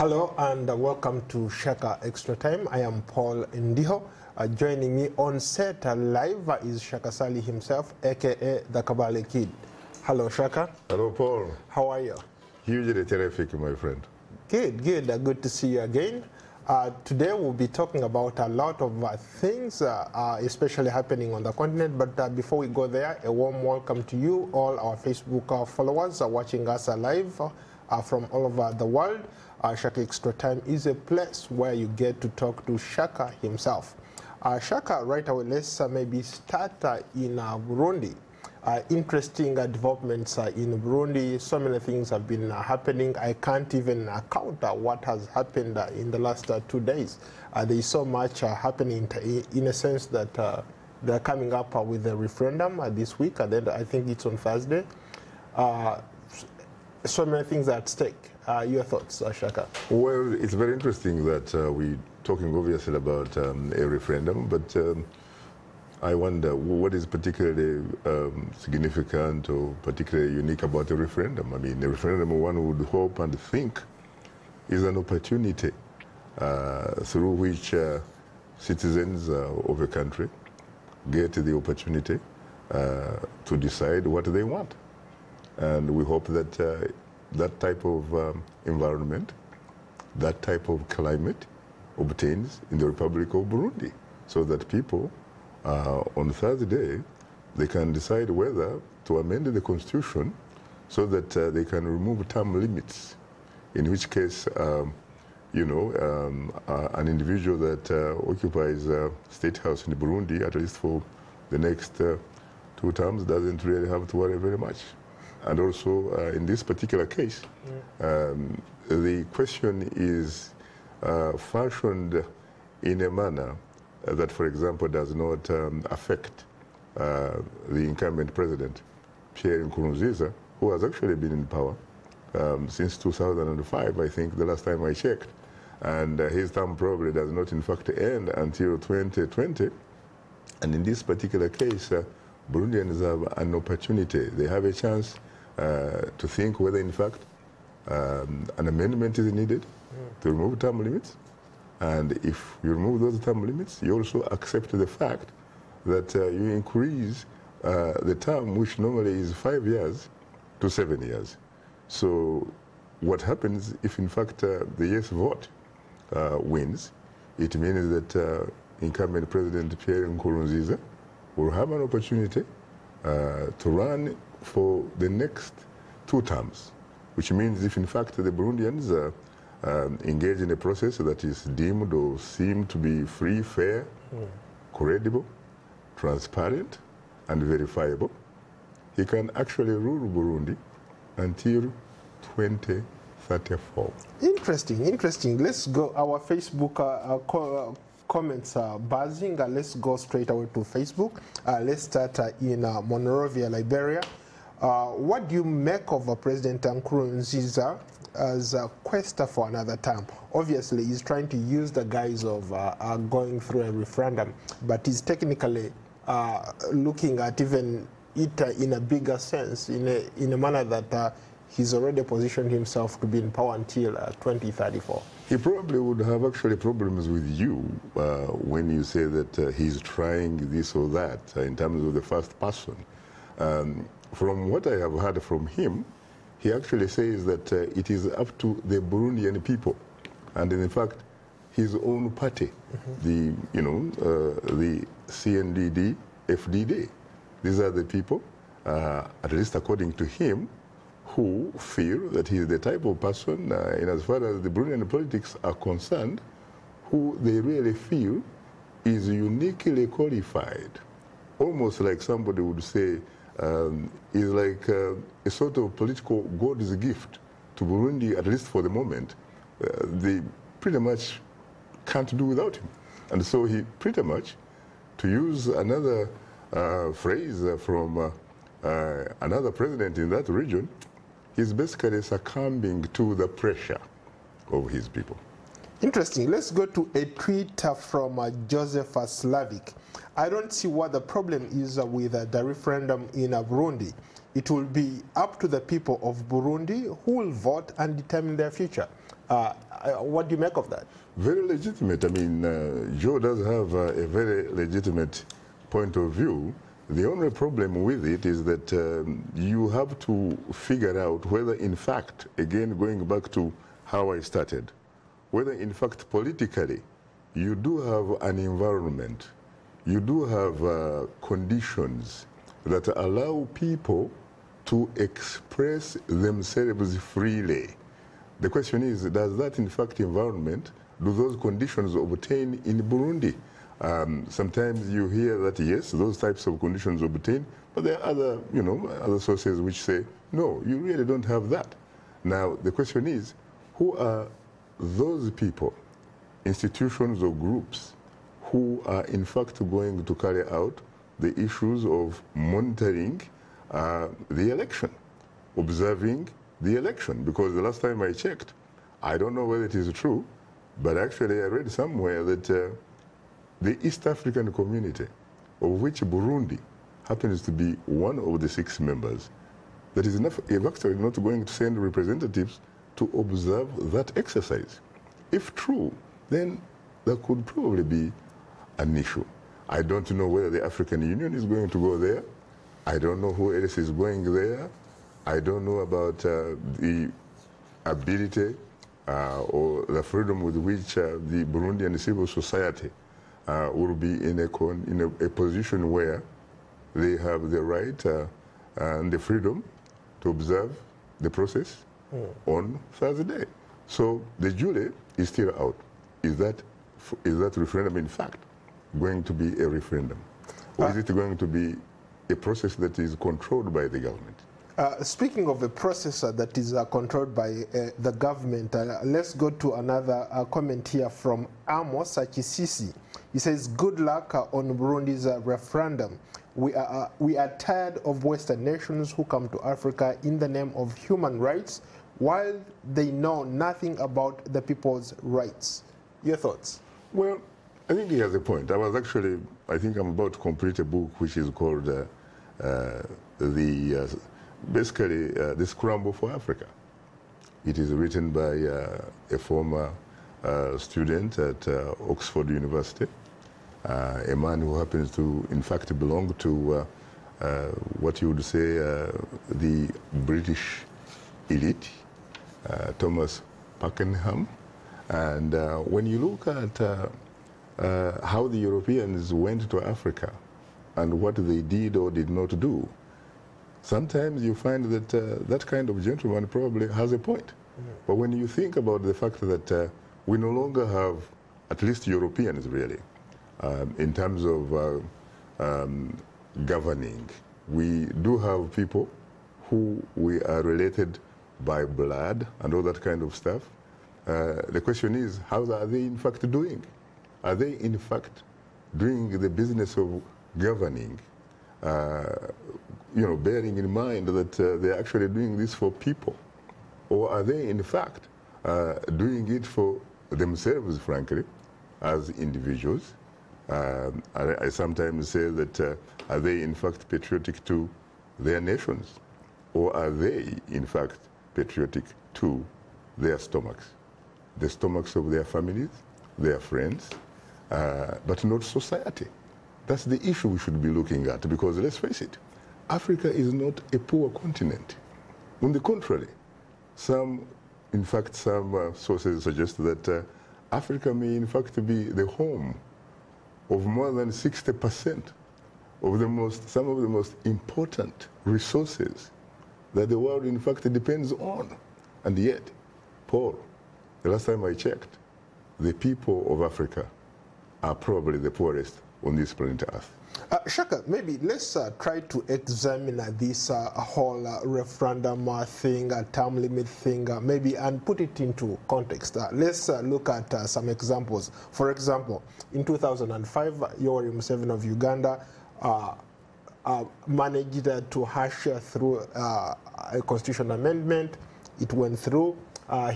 Hello and welcome to Shaka Extra Time. I am Paul Ndiho. Joining me on set live is Shaka Ssali himself, aka the Kabale Kid. Hello, Shaka. Hello, Paul. How are you? Hugely terrific, my friend. Good, good. Good to see you again. Today we'll be talking about a lot of things, especially happening on the continent. But before we go there, a warm welcome to you, all our Facebook followers watching us live from all over the world. Shaka Extra Time is a place where you get to talk to Shaka himself. Shaka, right away, let's maybe start in Burundi. Interesting developments in Burundi. So many things have been happening. I can't even count what has happened in the last 2 days. There is so much happening in a sense that they're coming up with the referendum this week, and then I think it's on Thursday. So many things at stake. Your thoughts, Shaka? Well, it's very interesting that we're talking obviously about a referendum, but I wonder what is particularly significant or particularly unique about a referendum. I mean, a referendum, one would hope and think, is an opportunity through which citizens of a country get the opportunity to decide what they want. And we hope that that type of environment, that type of climate obtains in the Republic of Burundi, so that people on Thursday, they can decide whether to amend the constitution so that they can remove term limits, in which case, you know, an individual that occupies a state house in Burundi, at least for the next 2 terms, doesn't really have to worry very much. And also, in this particular case, the question is fashioned in a manner that, for example, does not affect the incumbent president, Pierre Nkurunziza, who has actually been in power since 2005, I think, the last time I checked. And his term probably does not, in fact, end until 2020. And in this particular case, Burundians have an opportunity. They have a chance to think whether, in fact, an amendment is needed to remove term limits. And if you remove those term limits, you also accept the fact that you increase the term, which normally is 5 years, to 7 years. So what happens if, in fact, the yes vote wins? It means that incumbent President Pierre Nkurunziza will have an opportunity to run for the next 2 terms, which means if, in fact, the Burundians engage in a process that is deemed or seemed to be free, fair, credible, transparent, and verifiable, he can actually rule Burundi until 2034. Interesting, interesting. Let's go. Our Facebook comments are buzzing. Let's go straight away to Facebook. Let's start in Monrovia, Liberia. What do you make of President Nkurunziza as a quest for another term? Obviously, he's trying to use the guise of going through a referendum, but he's technically looking at even it in a bigger sense, in a manner that he's already positioned himself to be in power until 2034. He probably would have actually problems with you when you say that he's trying this or that in terms of the first person. From what I have heard from him, he actually says that it is up to the Burundian people, and in fact, his own party, the CNDD, FDD. These are the people, at least according to him, who feel that he is the type of person, in as far as the Burundian politics are concerned, who they really feel is uniquely qualified. Almost like somebody would say, is like a sort of political God's gift to Burundi, at least for the moment. They pretty much can't do without him. And so he pretty much, to use another phrase from another president in that region, he's basically succumbing to the pressure of his people. Interesting. Let's go to a tweet from Joseph Slavic. I don't see what the problem is with the referendum in Burundi. It will be up to the people of Burundi who will vote and determine their future. What do you make of that? Very legitimate. I mean, Joe does have a very legitimate point of view. The only problem with it is that you have to figure out whether, in fact, again, going back to how I started, whether, in fact, politically, you do have an environment, you do have conditions that allow people to express themselves freely. The question is, does that, in fact, environment, do those conditions obtain in Burundi? Sometimes you hear that, yes, those types of conditions obtain, but there are other, other sources which say, no, you really don't have that. Now, the question is, who are those people, institutions or groups, who are in fact going to carry out the issues of monitoring the election, observing the election? Because the last time I checked, I don't know whether it is true, but actually I read somewhere that the East African community, of which Burundi happens to be one of the 6 members, that is actually not going to send representatives to observe that exercise. If true, then there could probably be an issue. I don't know whether the African Union is going to go there. I don't know who else is going there. I don't know about the ability or the freedom with which the Burundian civil society will be in a position where they have the right and the freedom to observe the process on Thursday. So the jury is still out. Is that referendum, in fact, going to be a referendum? Or is it going to be a process that is controlled by the government? Speaking of a process that is controlled by the government, let's go to another comment here from Amos Shaka Ssali. He says, good luck on Burundi's referendum. We are tired of Western nations who come to Africa in the name of human rights while they know nothing about the people's rights. Your thoughts? Well, I think he has a point. I think I'm about to complete a book which is called basically the Scramble for Africa. It is written by a former student at Oxford University, a man who happens to, in fact, belong to what you would say the British elite, Thomas Pakenham. And when you look at how the Europeans went to Africa and what they did or did not do, sometimes you find that that kind of gentleman probably has a point. But when you think about the fact that we no longer have, at least Europeans really, in terms of governing, we do have people who we are related by blood and all that kind of stuff. The question is, how are they in fact doing? Are they in fact doing the business of governing, bearing in mind that they're actually doing this for people? Or are they in fact doing it for themselves, frankly, as individuals? I sometimes say that are they in fact patriotic to their nations? Or are they in fact patriotic to their stomachs? The stomachs of their families, their friends, but not society. That's the issue we should be looking at, because let's face it, Africa is not a poor continent. On the contrary, some sources suggest that Africa may in fact be the home of more than 60% of some of the most important resources that the world in fact depends on. And yet, Paul, the last time I checked, the people of Africa are probably the poorest on this planet Earth. Shaka, maybe let's try to examine this whole referendum thing, term limit thing, maybe, and put it into context. Let's look at some examples. For example, in 2005, Yoweri Museveni of Uganda managed to hash through a constitutional amendment. It went through.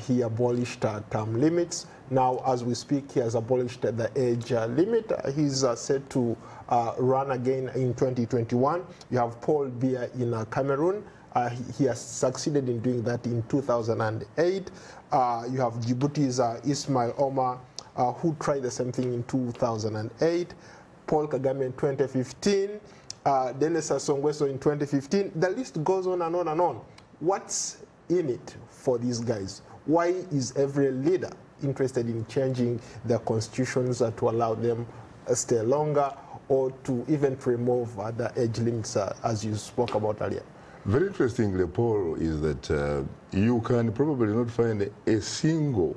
He abolished term limits. Now, as we speak, he has abolished the age limit. He's set to run again in 2021. You have Paul Biya in Cameroon. He has succeeded in doing that in 2008. You have Djibouti's Ismail Omar, who tried the same thing in 2008. Paul Kagame in 2015. Denis Sassou Nguesso in 2015. The list goes on and on and on. What's in it for these guys? Why is every leader interested in changing their constitutions to allow them stay longer, or to even remove the age limits as you spoke about earlier? Very interestingly, Paul, is that you can probably not find a single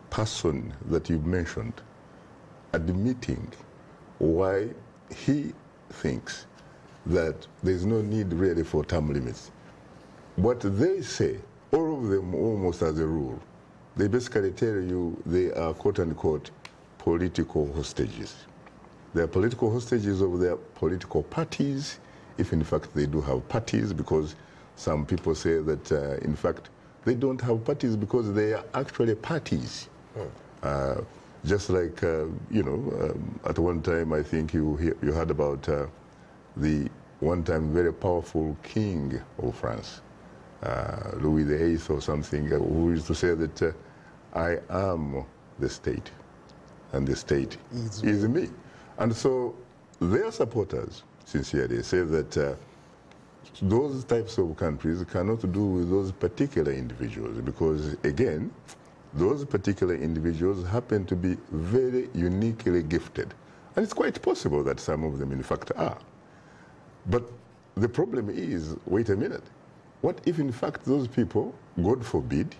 person that you mentioned admitting why he thinks that there's no need really for term limits. What they say, all of them almost as a rule, they basically tell you they are quote-unquote political hostages. They are political hostages of their political parties, if in fact they do have parties, because some people say that in fact they don't have parties because they are actually parties. Just like, you know, at one time I think you heard about the one time very powerful king of France, Louis VIII or something, who used to say that I am the state and the state is me. And so their supporters sincerely say that those types of countries cannot do with those particular individuals because, again, those particular individuals happen to be very uniquely gifted. And it's quite possible that some of them, in fact, are. But the problem is, wait a minute, what if, in fact, those people, God forbid,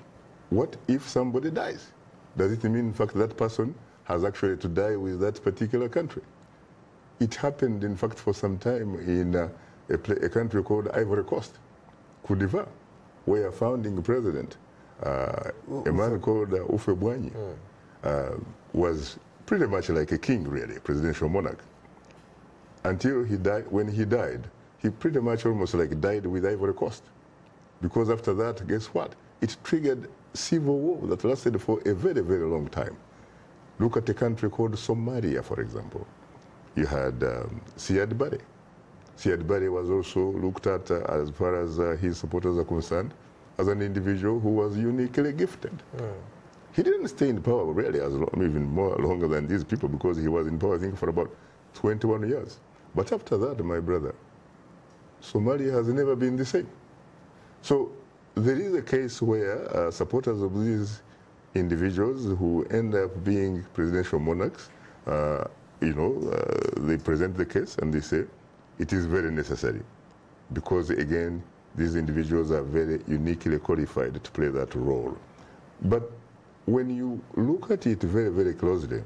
what if somebody dies? Does it mean, in fact, that person has actually to die with that particular country? It happened, in fact, for some time in a country called Ivory Coast, Côte d'Ivoire, where a founding president, a man called Houphouët-Boigny, was pretty much like a king, really, presidential monarch. Until he died, when he died, he pretty much almost like died with Ivory Coast. Because after that, guess what? It triggered civil war that lasted for a very, very long time. Look at a country called Somalia, for example. You had Siad Barre. Siad Barre was also looked at, as far as his supporters are concerned, as an individual who was uniquely gifted. He didn't stay in power really as long, even more longer than these people, because he was in power, I think, for about 21 years. But after that, my brother, Somalia has never been the same. So there is a case where supporters of these individuals who end up being presidential monarchs, you know, they present the case and they say it is very necessary because, again, these individuals are very uniquely qualified to play that role. But when you look at it very, very closely,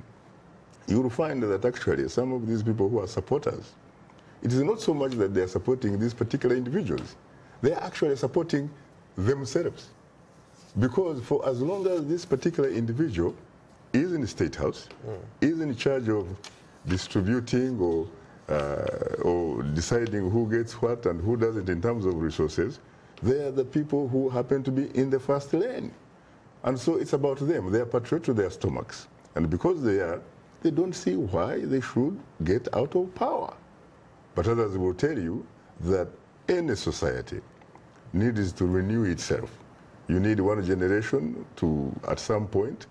you will find that actually some of these people who are supporters, it is not so much that they are supporting these particular individuals. They are actually supporting themselves. Because for as long as this particular individual is in the State House, is in charge of distributing or deciding who gets what and who does it in terms of resources, they are the people who happen to be in the first lane. And so it's about them. They are patriots to their stomachs. And because they are, they don't see why they should get out of power. But others will tell you that any society needs to renew itself. You need one generation to, at some point,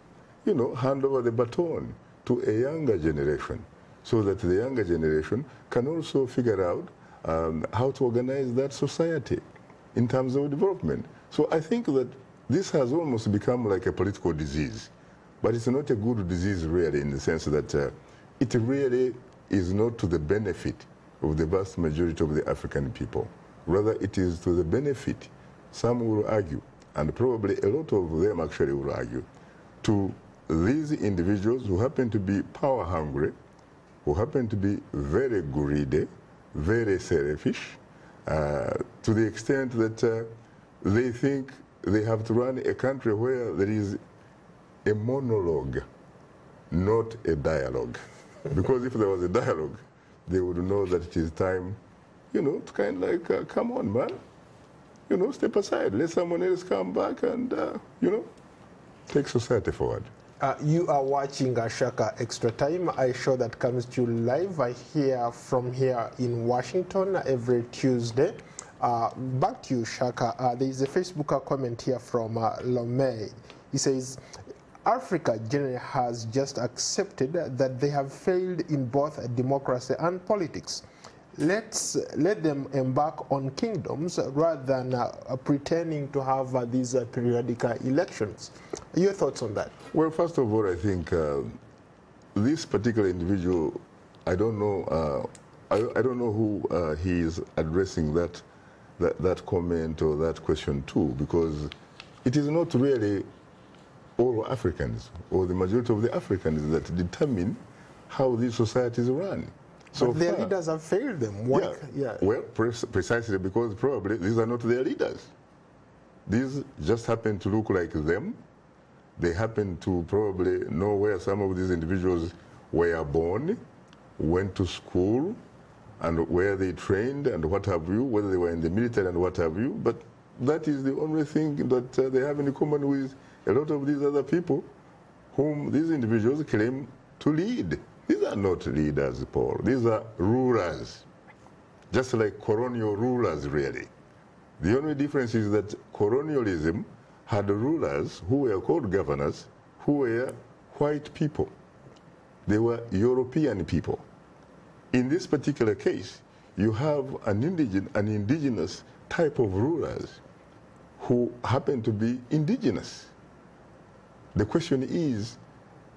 you know, hand over the baton to a younger generation so that the younger generation can also figure out how to organize that society in terms of development. So I think that this has almost become like a political disease, but it's not a good disease really, in the sense that it really is not to the benefit of the vast majority of the African people. Rather, it is to the benefit, some will argue, and probably a lot of them actually will argue, to these individuals who happen to be power hungry, who happen to be very greedy, very selfish, to the extent that they think they have to run a country where there is a monologue, not a dialogue. Because if there was a dialogue, they would know that it is time, you know, to kind of like, come on, man, you know, step aside, let someone else come back and, you know, take society forward. You are watching Shaka Extra Time, a show that comes to you live from here in Washington every Tuesday. Back to you, Shaka. There is a Facebook comment here from Lomé. He says, Africa generally has just accepted that they have failed in both democracy and politics. Let them embark on kingdoms rather than pretending to have these periodic elections. Your thoughts on that? Well, first of all, I think this particular individual, I don't know who he is addressing that comment or that question to, because it is not really all Africans or the majority of the Africans that determine how these societies run. So but their leaders have failed them. Well, precisely because probably these are not their leaders. These just happen to look like them. They happen to probably know where some of these individuals were born, went to school, and where they trained and what have you, whether they were in the military and what have you. But that is the only thing that they have in common with a lot of these other people whom these individuals claim to lead. These are not leaders, Paul. These are rulers, just like colonial rulers, really. The only difference is that colonialism had rulers who were called governors, who were white people. They were European people. In this particular case, you have an indigenous type of rulers who happen to be indigenous. The question is,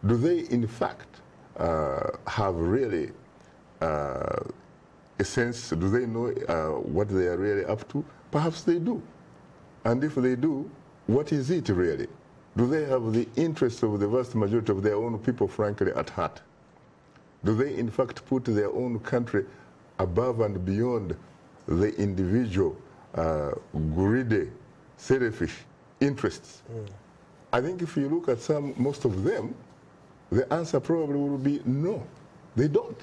do they in fact have really a sense, do they know what they are really up to? Perhaps they do. And if they do, what is it really? Do they have the interests of the vast majority of their own people, frankly, at heart? Do they in fact put their own country above and beyond the individual greedy, selfish interests? I think if you look at most of them, the answer probably will be no, they don't.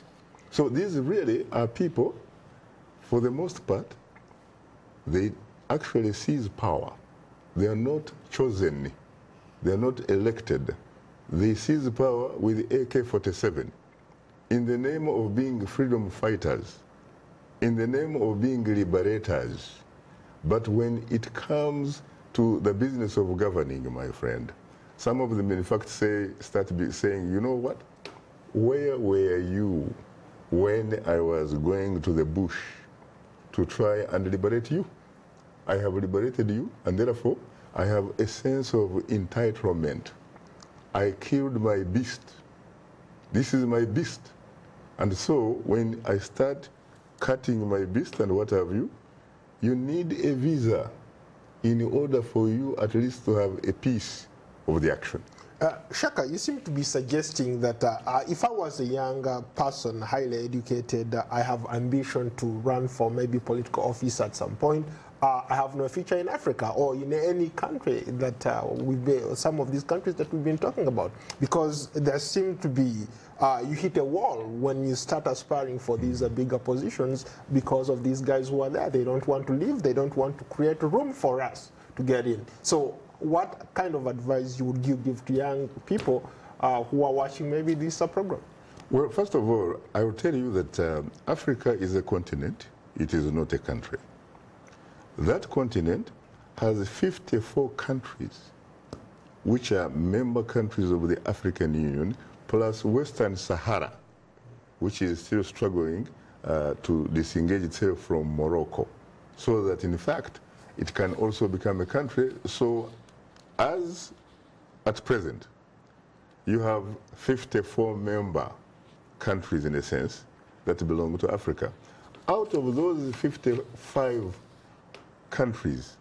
So these really are people, for the most part, they actually seize power. They are not chosen. They are not elected. They seize power with AK-47 in the name of being freedom fighters, in the name of being liberators. But when it comes to the business of governing, my friend, some of them in fact start saying, you know what, where were you when I was going to the bush to try and liberate you? I have liberated you, and therefore I have a sense of entitlement. I killed my beast. This is my beast. And so when I start cutting my beast and what have you, you need a visa in order for you at least to have a piece of the action. Shaka, you seem to be suggesting that if I was a young person, highly educated, I have ambition to run for maybe political office at some point, I have no future in Africa or in any country that some of these countries that we've been talking about, because there seem to be, you hit a wall when you start aspiring for these bigger positions because of these guys who are there. They don't want to leave. They don't want to create room for us to get in. So what kind of advice would you give to young people who are watching maybe this program? Well, first of all, I will tell you that Africa is a continent. It is not a country. That continent has 54 countries, which are member countries of the African Union, plus Western Sahara, which is still struggling to disengage itself from Morocco, so that in fact it can also become a country. So as at present, you have 54 member countries in a sense that belong to Africa. Out of those 55 countries,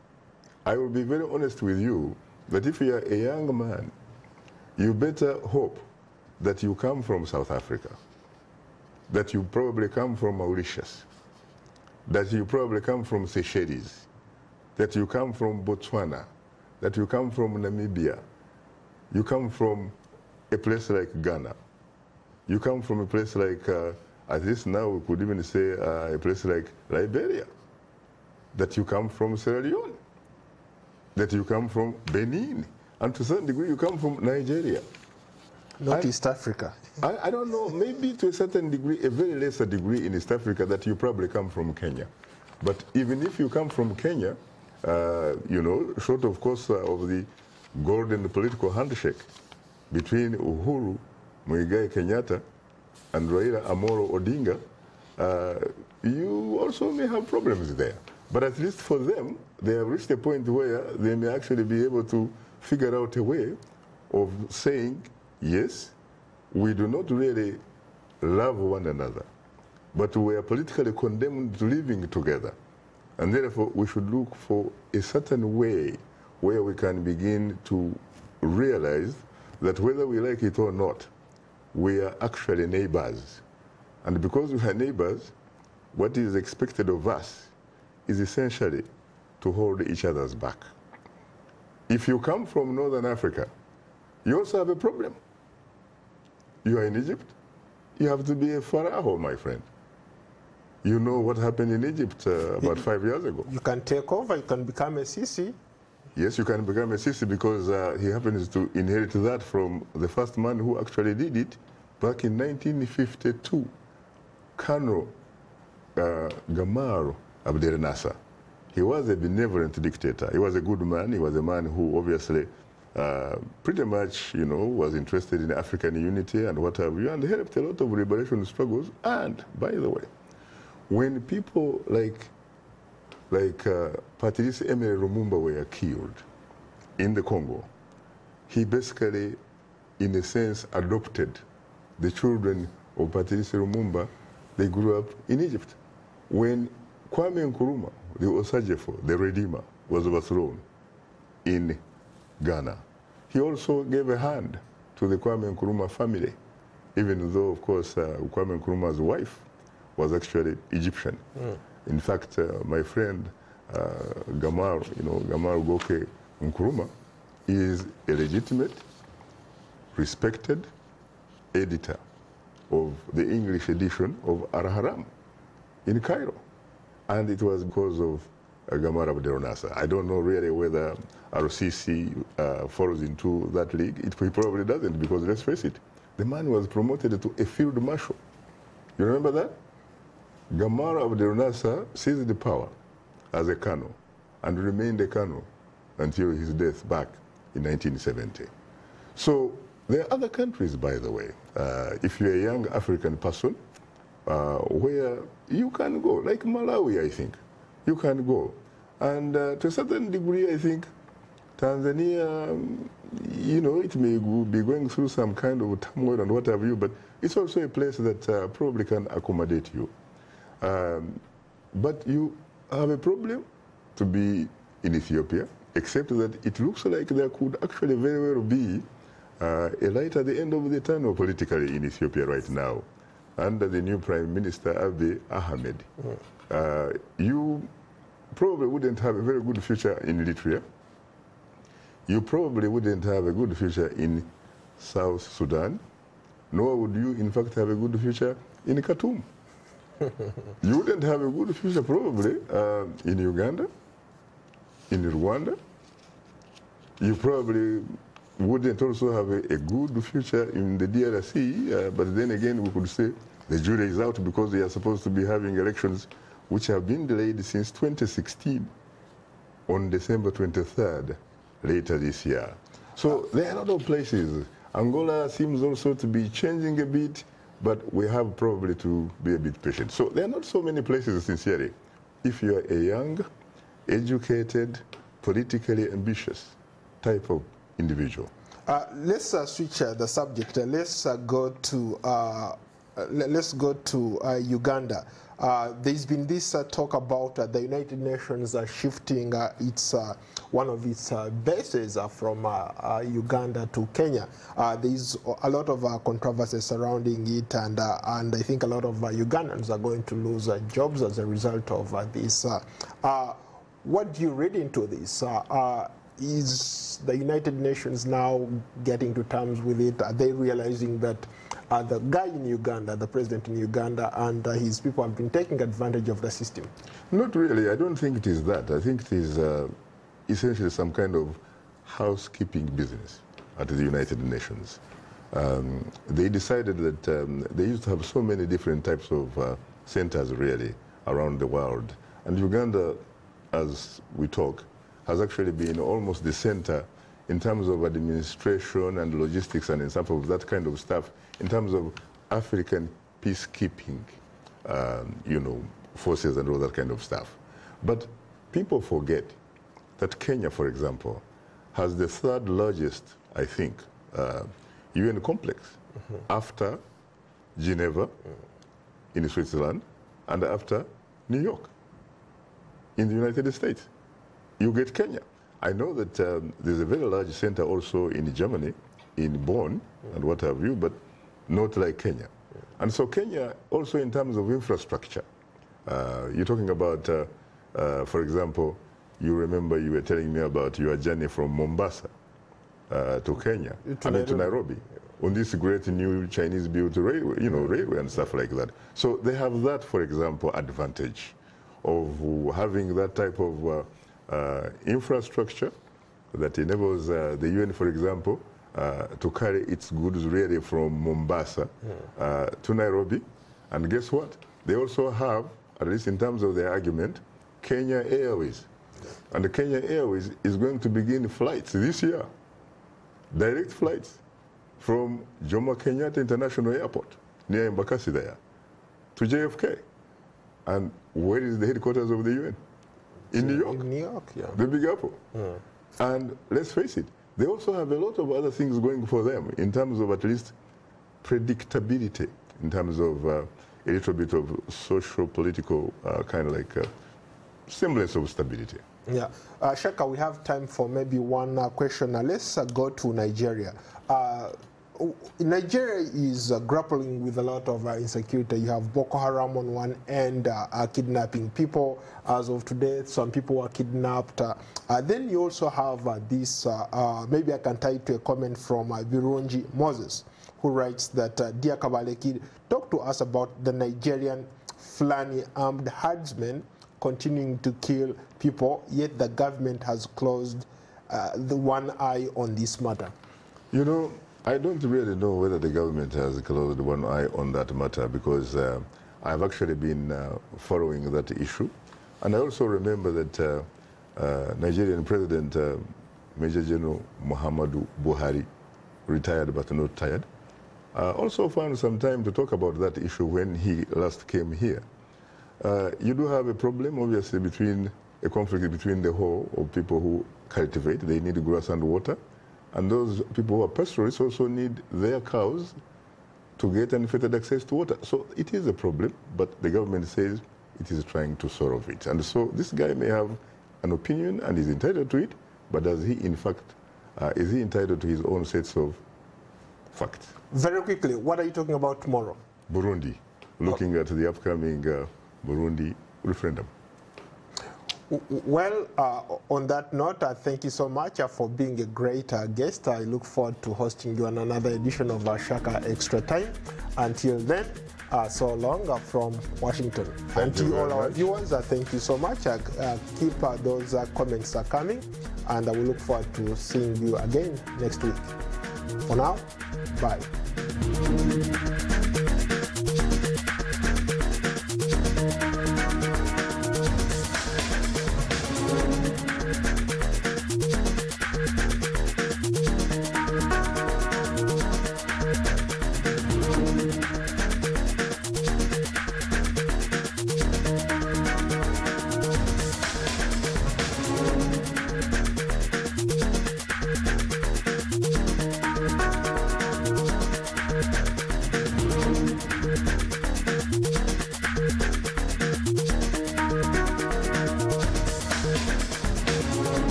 I will be very honest with you that if you are a young man, you better hope that you come from South Africa, that you probably come from Mauritius, that you probably come from Seychelles, that you come from Botswana, that you come from Namibia, you come from a place like Ghana, you come from a place like, at least now we could even say a place like Liberia, that you come from Sierra Leone, that you come from Benin, and to a certain degree you come from Nigeria. Not East Africa. I don't know, maybe to a certain degree, a very lesser degree in East Africa, that you probably come from Kenya. But even if you come from Kenya, you know, short of course of the golden political handshake between Uhuru Muigai Kenyatta and Raila Amolo Odinga, you also may have problems there. But at least for them, they have reached a point where they may actually be able to figure out a way of saying, yes, we do not really love one another, but we are politically condemned to living together. And therefore, we should look for a certain way where we can begin to realize that whether we like it or not, we are actually neighbors. And because we are neighbors, what is expected of us is essentially to hold each other's back. If you come from Northern Africa, you also have a problem. You are in Egypt, you have to be a Pharaoh, my friend. You know what happened in Egypt about 5 years ago. You can take over, you can become a Sisi. Yes, you can become a Sisi because he happens to inherit that from the first man who actually did it back in 1952, Colonel Gamal Abdel Nasser. He was a benevolent dictator. He was a good man. He was a man who obviously pretty much, you know, was interested in African unity and what have you, and helped a lot of liberation struggles. And, by the way, when people like Patrice Emery Lumumba were killed in the Congo, he basically, in a sense, adopted the children of Patrice Lumumba. They grew up in Egypt. When Kwame Nkrumah, the Osajefo, the Redeemer, was overthrown in Ghana, he also gave a hand to the Kwame Nkrumah family, even though, of course, Kwame Nkrumah's wife was actually Egyptian. In fact, my friend Gamal, you know, Gamal Goke Nkrumah is a legitimate, respected editor of the English edition of Al-Haram in Cairo. And it was because of Gamal Abdel Nasser. I don't know really whether RCC falls into that league. He probably doesn't, because let's face it, the man was promoted to a field marshal. You remember that? Gamal Abdel Nasser seized the power as a colonel and remained a colonel until his death back in 1970. So there are other countries, by the way, if you're a young African person, where you can go, like Malawi, I think. You can go. And to a certain degree, I think Tanzania, you know, it may be going through some kind of turmoil and what have you, but it's also a place that probably can accommodate you. But you have a problem to be in Ethiopia, except that it looks like there could actually very well be a light at the end of the tunnel politically in Ethiopia right now, under the new Prime Minister Abiy Ahmed. You probably wouldn't have a very good future in Eritrea. You probably wouldn't have a good future in South Sudan, nor would you, in fact, have a good future in Khartoum. You wouldn't have a good future probably in Uganda, in Rwanda. You probably wouldn't also have a good future in the DRC, but then again we could say the jury is out because they are supposed to be having elections which have been delayed since 2016 on December 23rd later this year. So there are a lot of places. Angola seems also to be changing a bit, but we have probably to be a bit patient. So there are not so many places, sincerely. If you are a young, educated, politically ambitious type of individual. Let's switch the subject. Let's go to Uganda. There's been this talk about the United Nations shifting one of its bases from Uganda to Kenya. There's a lot of controversy surrounding it, and I think a lot of Ugandans are going to lose jobs as a result of this. What do you read into this? Is the United Nations now getting to terms with it? Are they realizing that the guy in Uganda, the president in Uganda, and his people have been taking advantage of the system? Not really. I don't think it is that. I think it is essentially some kind of housekeeping business at the United Nations. They decided that they used to have so many different types of centers, really, around the world. And Uganda, as we talk, has actually been almost the center in terms of administration and logistics and in some of that kind of stuff, in terms of African peacekeeping, you know, forces and all that kind of stuff. But people forget that Kenya, for example, has the third largest, I think, UN complex after Geneva in Switzerland and after New York in the United States. You get Kenya. I know that there's a very large center also in Germany, in Bonn and what have you, but not like Kenya. And so Kenya, also in terms of infrastructure, you're talking about, for example, you remember you were telling me about your journey from Mombasa to Kenya and to Nairobi on this great new Chinese-built railway, you know, railway and stuff like that. So they have that, for example, advantage of having that type of infrastructure that enables the UN, for example, to carry its goods really from Mombasa to Nairobi. And guess what? They also have, at least in terms of their argument, Kenya Airways. And the Kenya Airways is going to begin flights this year, direct flights from Jomo Kenyatta International Airport, near Embakasi there, to JFK. And where is the headquarters of the UN? In New York. In New York, yeah. The Big Apple. And let's face it, they also have a lot of other things going for them in terms of at least predictability, in terms of a little bit of social, political kind of like semblance of stability. Yeah. Shaka, we have time for maybe one question. Let's go to Nigeria. Nigeria is grappling with a lot of insecurity. You have Boko Haram on one end, kidnapping people. As of today, some people were kidnapped. Then you also have this, maybe I can tie it to a comment from Burundi, Moses, who writes that, Dear Kabaleki, talk to us about the Nigerian Fulani armed herdsmen continuing to kill people, yet the government has closed the one eye on this matter. You know, I don't really know whether the government has closed one eye on that matter, because I've actually been following that issue. And I also remember that Nigerian President Major General Muhammadu Buhari, retired but not tired, also found some time to talk about that issue when he last came here. You do have a problem, obviously, between a conflict between the whole of people who cultivate, they need grass and water, and those people who are pastoralists also need their cows to get unfettered access to water. So it is a problem, but the government says it is trying to solve it. And so this guy may have an opinion and is entitled to it, but does he, in fact, is he entitled to his own sets of facts? Very quickly, what are you talking about tomorrow? Burundi, looking at the upcoming Burundi referendum. Well, on that note, thank you so much for being a great guest. I look forward to hosting you on another edition of Shaka Extra Time. Until then, so long from Washington. And to all our viewers, thank you so much. Keep those comments coming, and I will look forward to seeing you again next week. For now, bye.